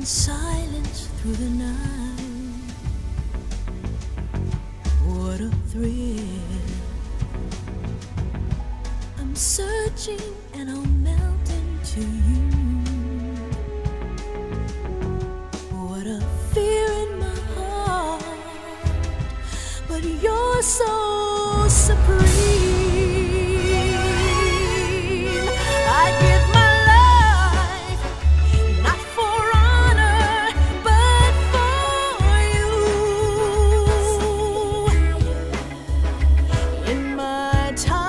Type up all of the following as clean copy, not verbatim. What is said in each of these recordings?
silence through the night. What a thrill. I'm searching and I'll melt into you. What a fear in my heart, but you're so supreme. I give my life, not for honor, but for you. In my time,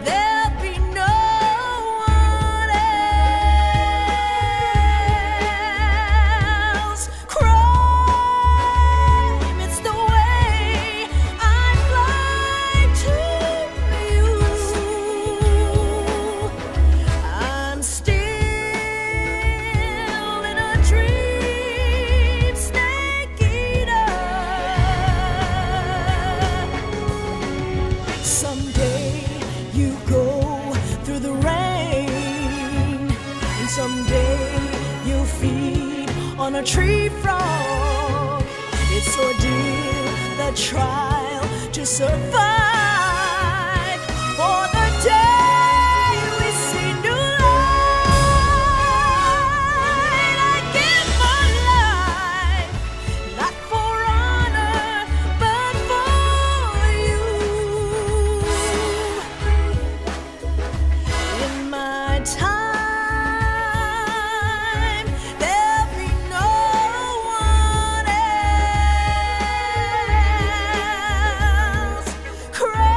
there'll be no one else. Crime, it's the way I fly to you. I'm still in a dream, snake eater. Someday you go through the rain, and someday you'll feed on a tree frog. It's ordeal, the trial to survive. For the day we see new light, I give my life, not for honor, but for you. In my time, there'll be no one else. Cry.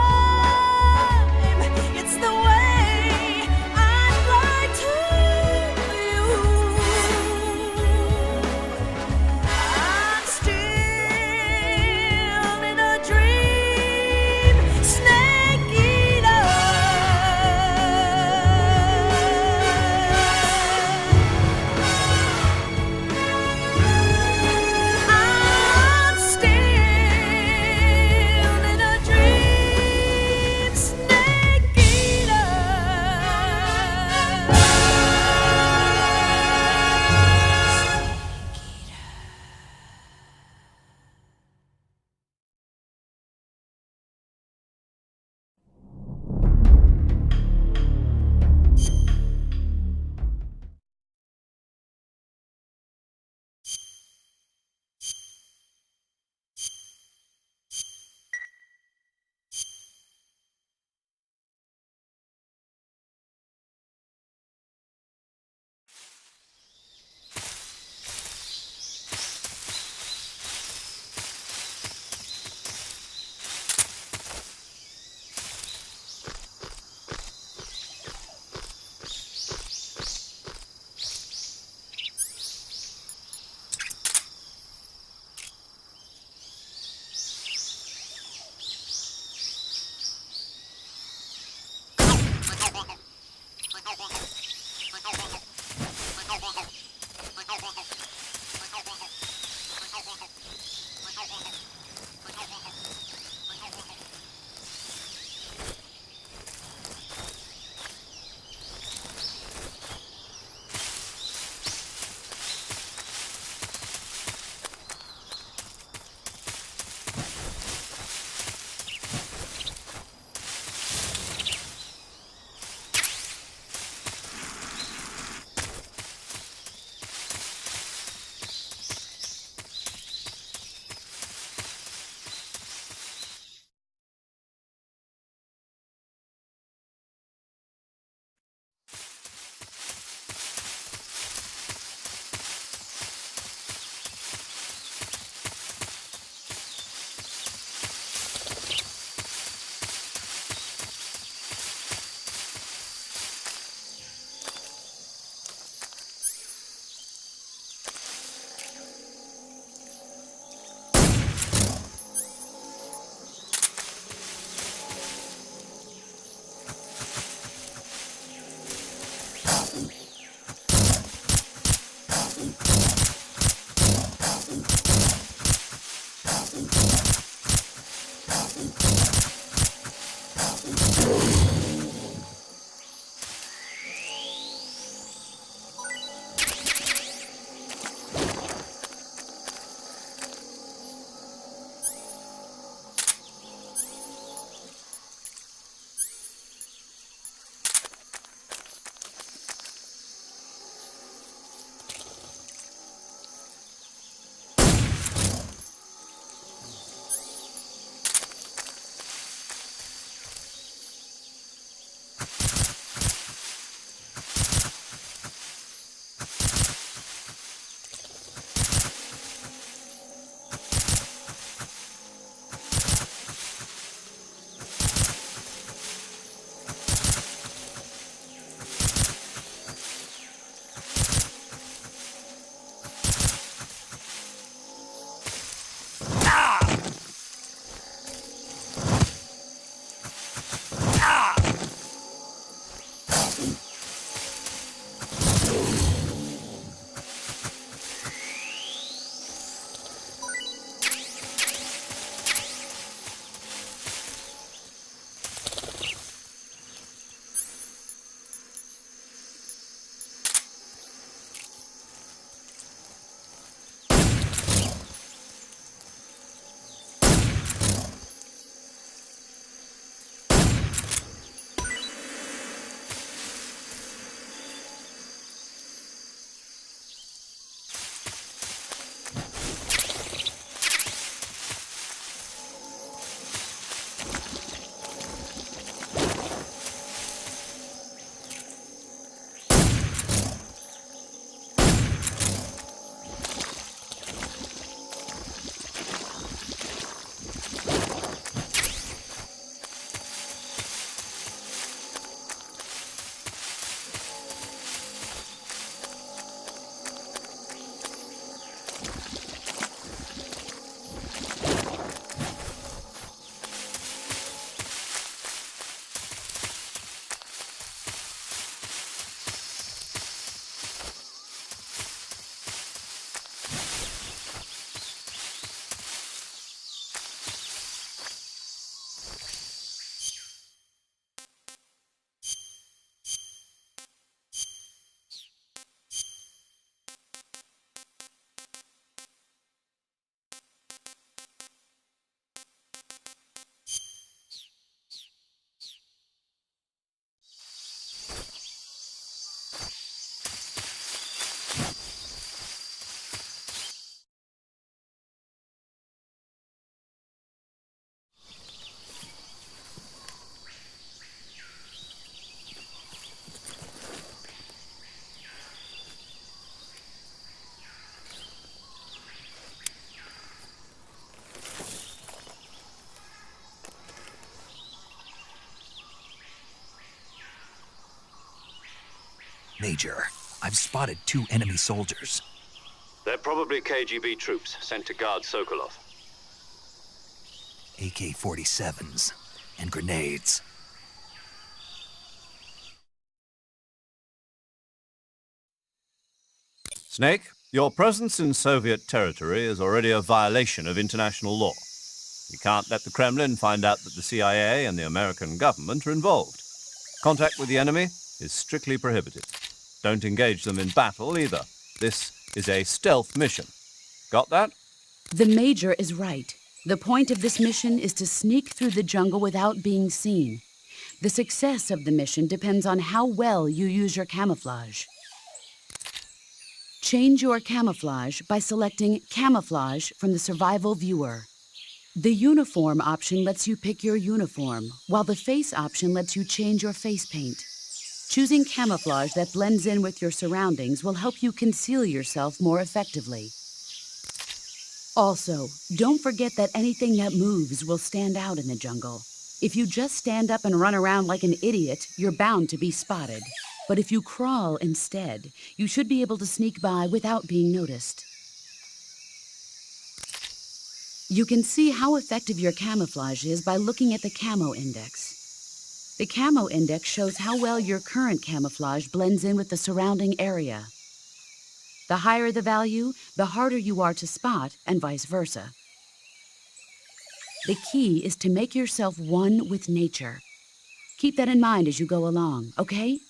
Major. I've spotted 2 enemy soldiers. They're probably KGB troops sent to guard Sokolov. AK-47s and grenades. Snake, your presence in Soviet territory is already a violation of international law. We can't let the Kremlin find out that the CIA and the American government are involved. Contact with the enemy is strictly prohibited. Don't engage them in battle either. This is a stealth mission. Got that? The Major is right. The point of this mission is to sneak through the jungle without being seen. The success of the mission depends on how well you use your camouflage. Change your camouflage by selecting Camouflage from the Survival Viewer. The Uniform option lets you pick your uniform, while the Face option lets you change your face paint. Choosing camouflage that blends in with your surroundings will help you conceal yourself more effectively. Also, don't forget that anything that moves will stand out in the jungle. If you just stand up and run around like an idiot, you're bound to be spotted. But if you crawl instead, you should be able to sneak by without being noticed. You can see how effective your camouflage is by looking at the Camo Index. The Camo Index shows how well your current camouflage blends in with the surrounding area. The higher the value, the harder you are to spot, and vice versa. The key is to make yourself one with nature. Keep that in mind as you go along, okay?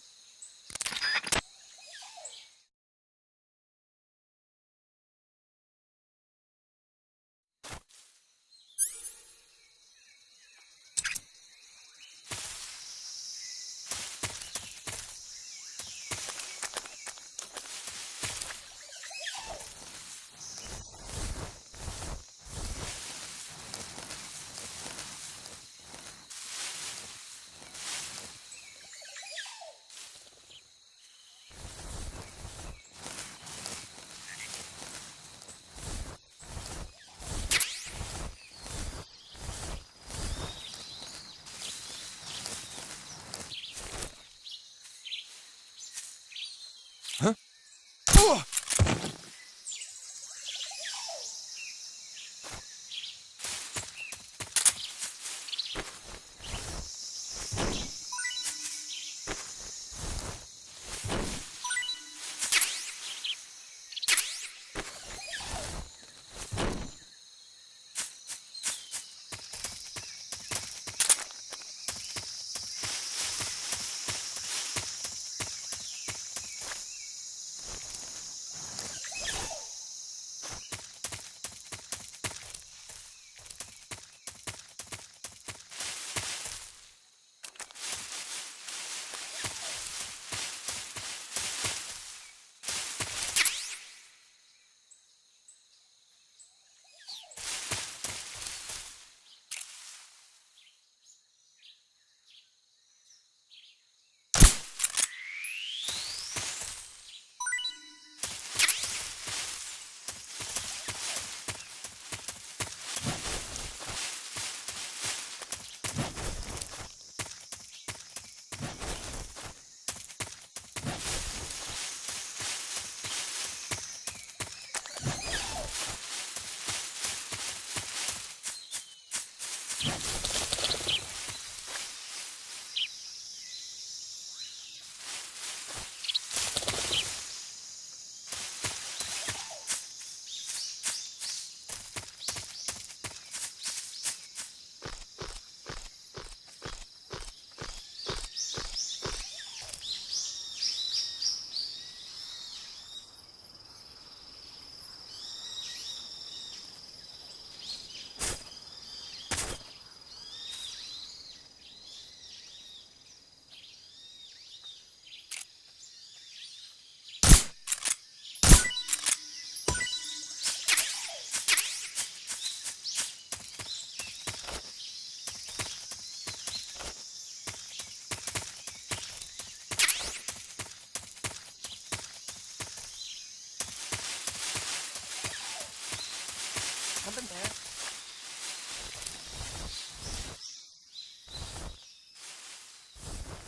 Something there.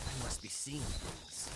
I must be seeing things.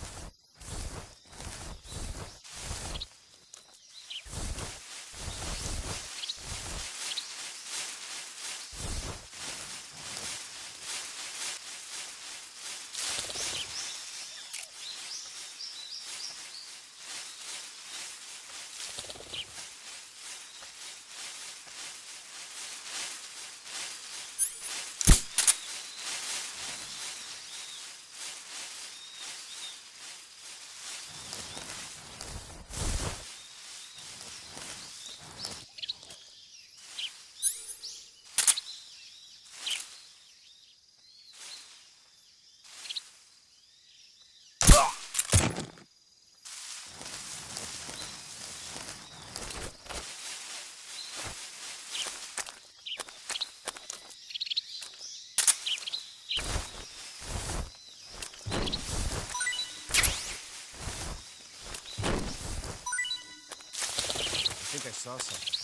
saw something.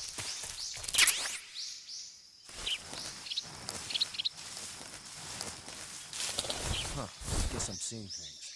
Huh. Guess I'm seeing things.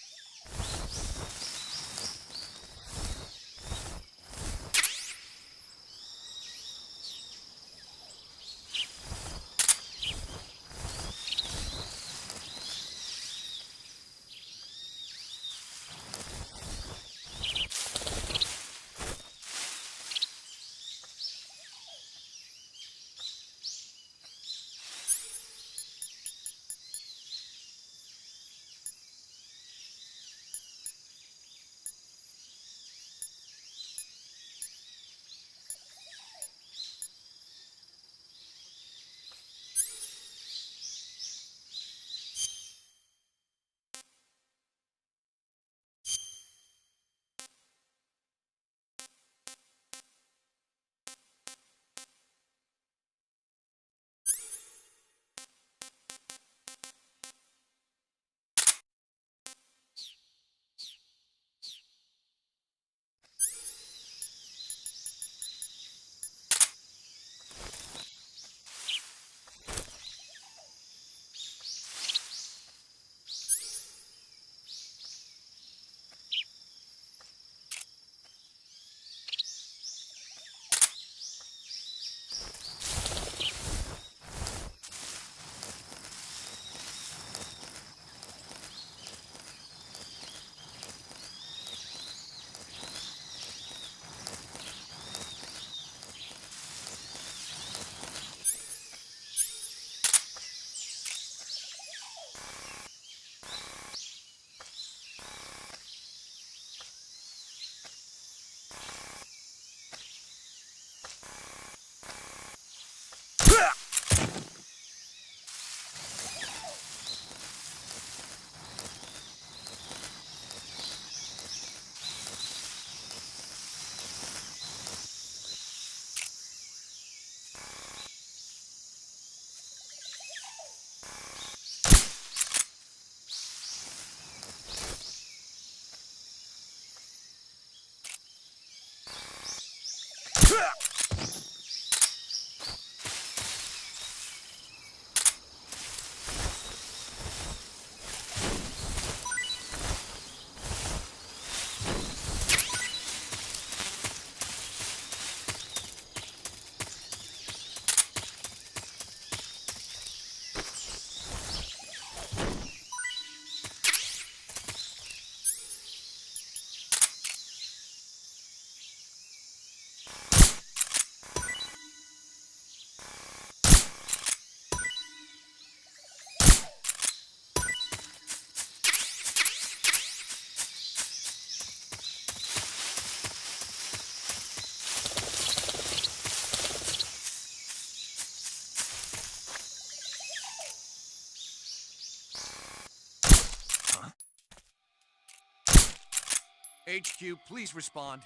HQ, please respond.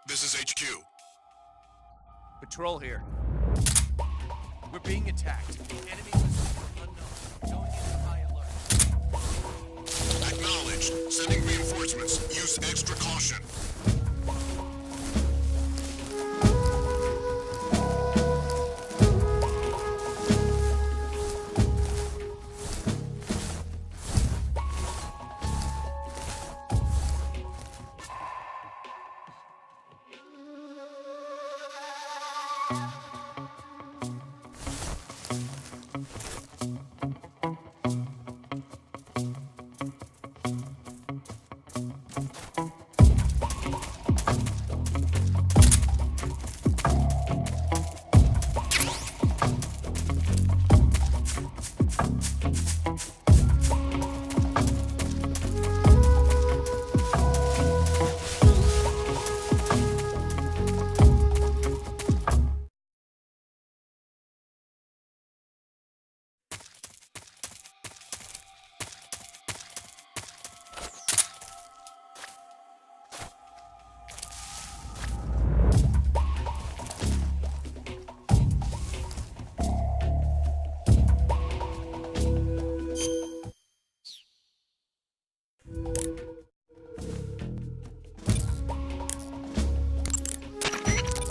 This is HQ. Patrol here. We're being attacked. The enemy position unknown. Going into high alert. Acknowledged. Sending reinforcements. Use extra caution.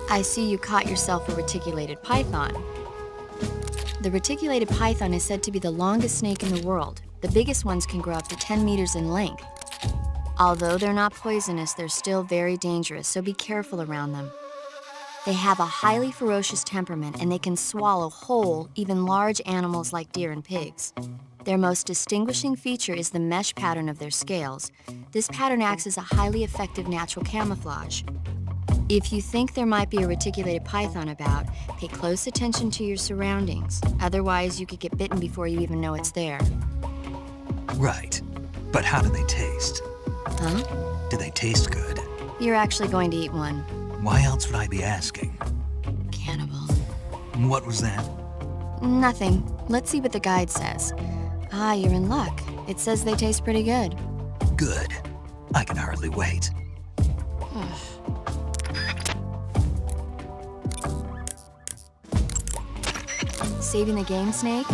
I see you caught yourself a reticulated python. The reticulated python is said to be the longest snake in the world. The biggest ones can grow up to 10 meters in length. Although they're not poisonous, they're still very dangerous, so be careful around them. They have a highly ferocious temperament, and they can swallow whole, even large animals like deer and pigs. Their most distinguishing feature is the mesh pattern of their scales. This pattern acts as a highly effective natural camouflage. If you think there might be a reticulated python about, pay close attention to your surroundings. Otherwise, you could get bitten before you even know it's there. Right. But how do they taste? Huh? Do they taste good? You're actually going to eat one. Why else would I be asking? Cannibal. What was that? Nothing. Let's see what the guide says. Ah, you're in luck. It says they taste pretty good. Good. I can hardly wait. Saving the game, Snake?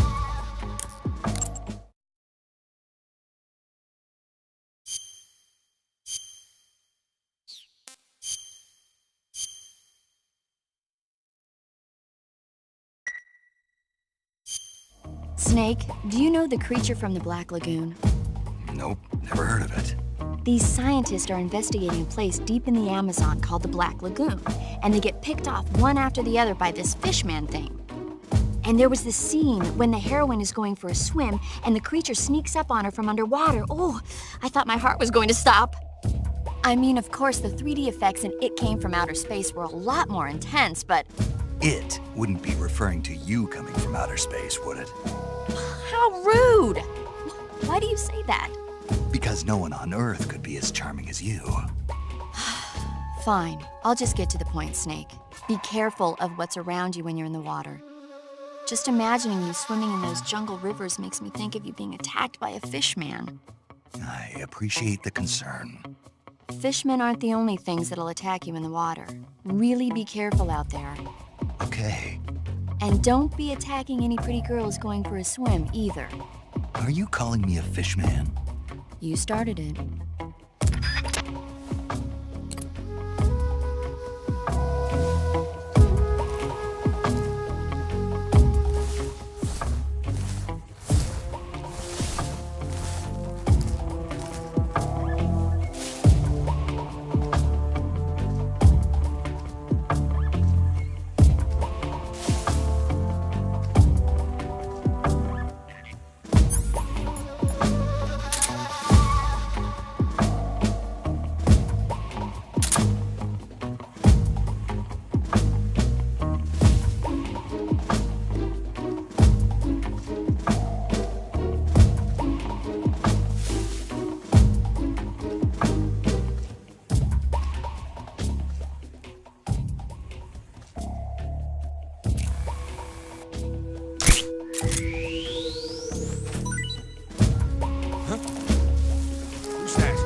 Snake, do you know the creature from the Black Lagoon? Nope, never heard of it. These scientists are investigating a place deep in the Amazon called the Black Lagoon, and they get picked off one after the other by this fishman thing. And there was this scene when the heroine is going for a swim and the creature sneaks up on her from underwater. Oh, I thought my heart was going to stop. I mean, of course, the 3D effects in It Came from Outer Space were a lot more intense, but... It wouldn't be referring to you coming from outer space, would it? How rude! Why do you say that? Because no one on Earth could be as charming as you. Fine, I'll just get to the point, Snake. Be careful of what's around you when you're in the water. Just imagining you swimming in those jungle rivers makes me think of you being attacked by a fishman. I appreciate the concern. Fishmen aren't the only things that'll attack you in the water. Really be careful out there. Okay. And don't be attacking any pretty girls going for a swim, either. Are you calling me a fishman? You started it. Who's that?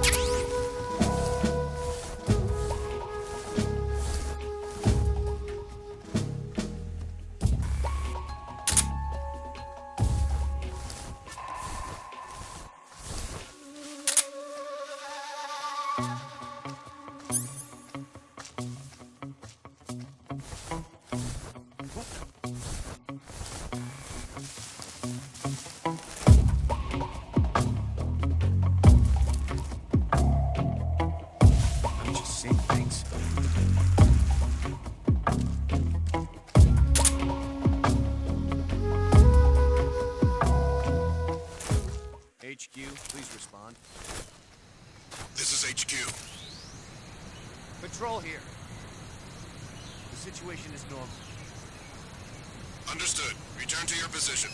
I'm just saying things. HQ, please respond. This is HQ. Patrol here. The situation is normal. Understood. Return to your position.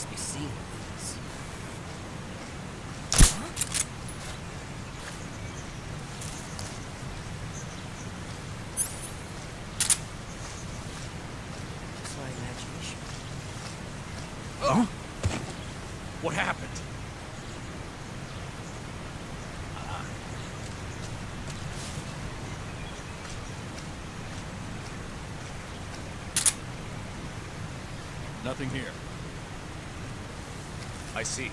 must be seeing things. It's my imagination. Oh! What happened? Nothing here. I see.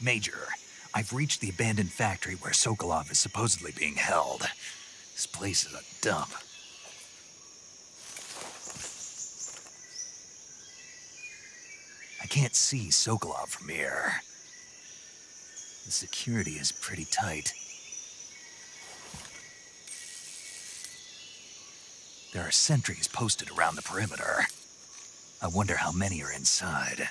Major, I've reached the abandoned factory where Sokolov is supposedly being held. This place is a dump. I can't see Sokolov from here. The security is pretty tight. There are sentries posted around the perimeter. I wonder how many are inside.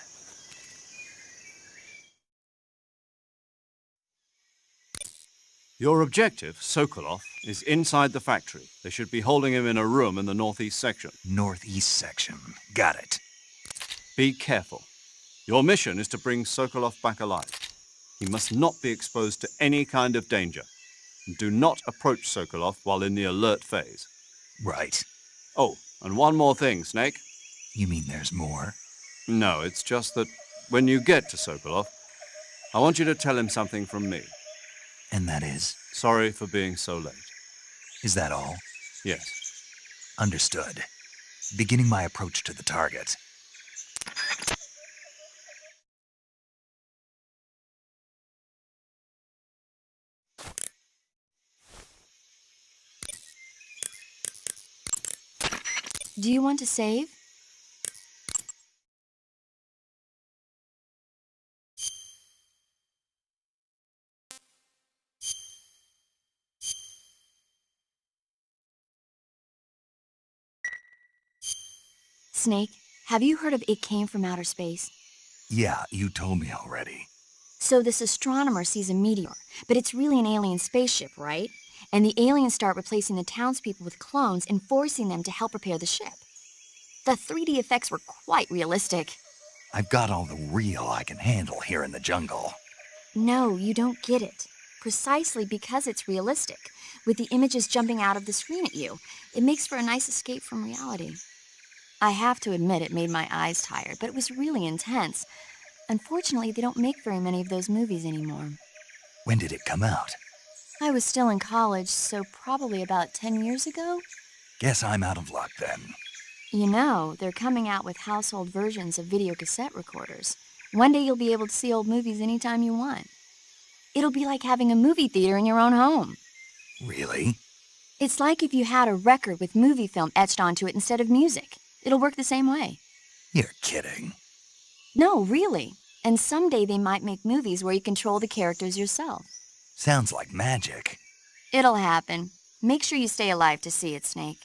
Your objective, Sokolov, is inside the factory. They should be holding him in a room in the northeast section. Northeast section. Got it. Be careful. Your mission is to bring Sokolov back alive. He must not be exposed to any kind of danger. And do not approach Sokolov while in the alert phase. Right. Oh, and one more thing, Snake. You mean there's more? No, it's just that when you get to Sokolov, I want you to tell him something from me. And that is? Sorry for being so late. Is that all? Yes. Understood. Beginning my approach to the target. Do you want to save? Snake, have you heard of It Came from Outer Space? Yeah, you told me already. So this astronomer sees a meteor, but it's really an alien spaceship, right? And the aliens start replacing the townspeople with clones and forcing them to help repair the ship. The 3D effects were quite realistic. I've got all the real I can handle here in the jungle. No, you don't get it. Precisely because it's realistic, with the images jumping out of the screen at you, it makes for a nice escape from reality. I have to admit it made my eyes tired, but it was really intense. Unfortunately, they don't make very many of those movies anymore. When did it come out? I was still in college, so probably about 10 years ago. Guess I'm out of luck then. You know, they're coming out with household versions of video cassette recorders. One day you'll be able to see old movies anytime you want. It'll be like having a movie theater in your own home. Really? It's like if you had a record with movie film etched onto it instead of music. It'll work the same way. You're kidding. No, really. And someday they might make movies where you control the characters yourself. Sounds like magic. It'll happen. Make sure you stay alive to see it, Snake.